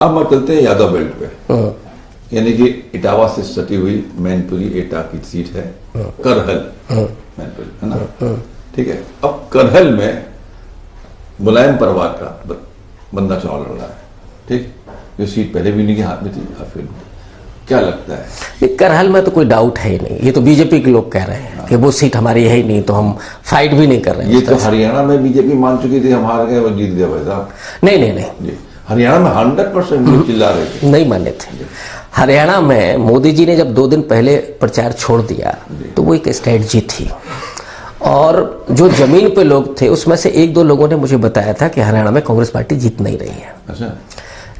अब हम चलते हैं यादव बेल्ट पे, यानी कि इटावा से सटी हुई मैनपुरी एटा की सीट है, करहल मैनपुरी, है ना। ठीक है, अब करहल में मुलायम परिवार का बंदा चुनाव लड़ रहा है। ठीक, जो सीट पहले भी उनके हाथ में थी, और फिर क्या लगता है? करहल में तो कोई डाउट है ही नहीं, ये तो बीजेपी के लोग कह रहे हैं कि वो सीट हमारी है ही नहीं, तो हम फाइट भी नहीं कर रहे हैं। ये तो हरियाणा में बीजेपी मान चुकी थी, हम हार गए, वो जीत गए भाई साहब। नहीं, हरियाणा में 100% चिल्ला रहे थे, नहीं माने थे। हरियाणा में मोदी जी ने जब 2 दिन पहले प्रचार छोड़ दिया तो वो एक स्ट्रेटजी थी, और जो जमीन पे लोग थे उसमें से 1-2 लोगों ने मुझे बताया था कि हरियाणा में कांग्रेस पार्टी जीत नहीं रही है। अच्छा,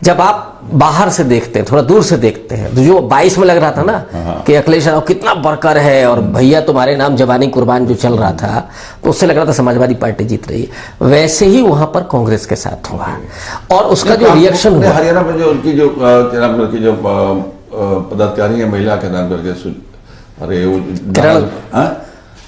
जब आप बाहर से देखते हैं, थोड़ा दूर से देखते हैं, तो जो 22 में लग रहा था ना कि अखिलेश यादव कितना बरकर है और भैया तुम्हारे नाम जवानी कुर्बान जो चल रहा था, तो उससे लग रहा था समाजवादी पार्टी जीत रही है। वैसे ही वहां पर कांग्रेस के साथ हुआ, और उसका जो रिएक्शन हुआ हरियाणा में, जो उनकी जो क्या नाम करके जो पदाधिकारी है, महिला के नाम करके, अरे वो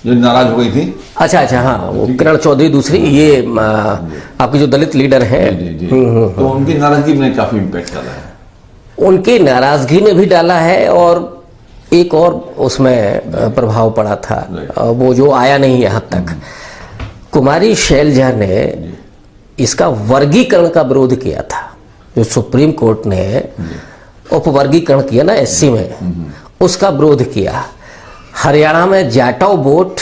जो नाराज हो गई थी। अच्छा, हाँ, वो किरण चौधरी दूसरी, ये आपके जो दलित लीडर हैं, तो उनकी नाराजगी में काफी इम्पैक्ट डाला है। उनकी नाराजगी ने भी डाला है, और एक और उसमें प्रभाव पड़ा था, वो जो आया नहीं यहाँ तक। कुमारी शैलजा ने इसका वर्गीकरण का विरोध किया था, जो सुप्रीम कोर्ट ने उपवर्गीकरण किया ना एससी में, उसका विरोध किया। हरियाणा में जाटव वोट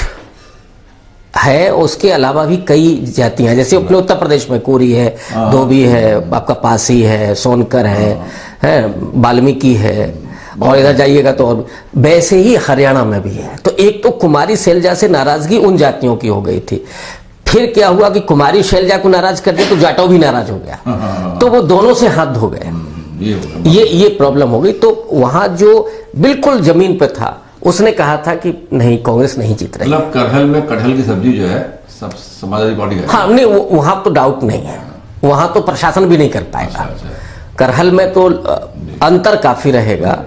है, उसके अलावा भी कई जातियां, जैसे अपने उत्तर प्रदेश में कोरी है, धोबी है, आपका पासी है, सोनकर है, वाल्मीकि है, और इधर जाइएगा तो और वैसे ही हरियाणा में भी है। तो एक तो कुमारी शैलजा से नाराजगी उन जातियों की हो गई थी, फिर क्या हुआ कि कुमारी शैलजा को नाराज कर दिया तो जाटव भी नाराज हो गया, तो वो दोनों से हाथ धो गए। ये प्रॉब्लम हो गई। तो वहां जो बिल्कुल जमीन पे था उसने कहा था कि नहीं, कांग्रेस नहीं जीत रही। मतलब करहल में कटहल की सब्जी जो है सब समाजवादी पार्टी का है। हाँ, नहीं, वहां तो डाउट नहीं है, वहां तो प्रशासन भी नहीं कर पाएगा। अच्छा। करहल में तो अंतर काफी रहेगा,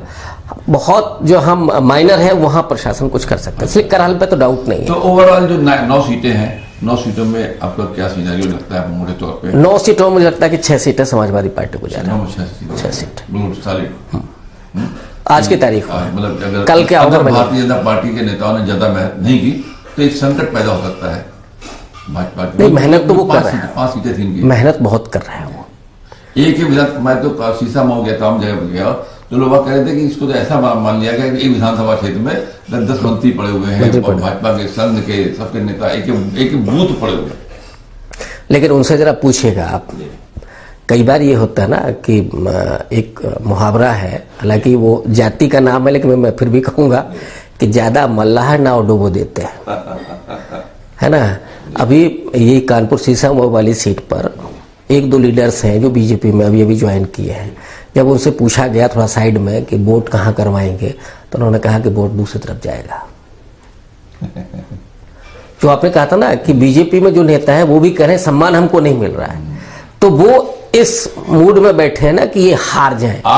बहुत जो हम माइनर है वहां प्रशासन कुछ कर सकता है, इसलिए करहल पे तो डाउट नहीं है। तो ओवरऑल जो 9 सीटें हैं, 9 सीटों में आपका क्या सिनेरियो लगता है मोटे तौर पे? 9 सीटों में मुझे लगता है कि 6 सीटें समाजवादी पार्टी को जा रही है। 6 सीट आज की तारीख में, मतलब कल क्या होगा? भारतीय जनता पार्टी के नेताओं ने ज्यादा मेहनत नहीं की तो एक संकट पैदा हो सकता है भाजपा की। नहीं, मेहनत तो वो कर रहे हैं, 5 सीटें थी इनकी, मेहनत बहुत कर रहे हैं वो। एक ही विधान, मैं तो शीशा में हो गया, काम जगह गया, तो लोग कह रहे थे कि इसको तो ऐसा मान लिया गया कि एक विधानसभा क्षेत्र में 10 मंत्री पड़े हुए हैं, और भाजपा के संघ के सबके नेता एक बूथ पड़े हुए हैं। लेकिन उनसे जरा पूछिएगा आप, कई बार ये होता है ना कि एक मुहावरा है, हालांकि वो जाति का नाम है, लेकिन मैं फिर भी कहूंगा कि ज्यादा मल्लाह नाव डुबो देते हैं, है ना। अभी ये कानपुर शीशम वाली सीट पर 1-2 लीडर्स हैं जो बीजेपी में अभी ज्वाइन किए हैं। जब उनसे पूछा गया थोड़ा साइड में कि वोट कहाँ करवाएंगे, तो उन्होंने कहा कि वोट दूसरी तरफ जाएगा। जो आपने कहा था ना कि बीजेपी में जो नेता है वो भी कह रहे हैं सम्मान हमको नहीं मिल रहा है, तो वो इस मूड में बैठे हैं ना कि ये हार जाए।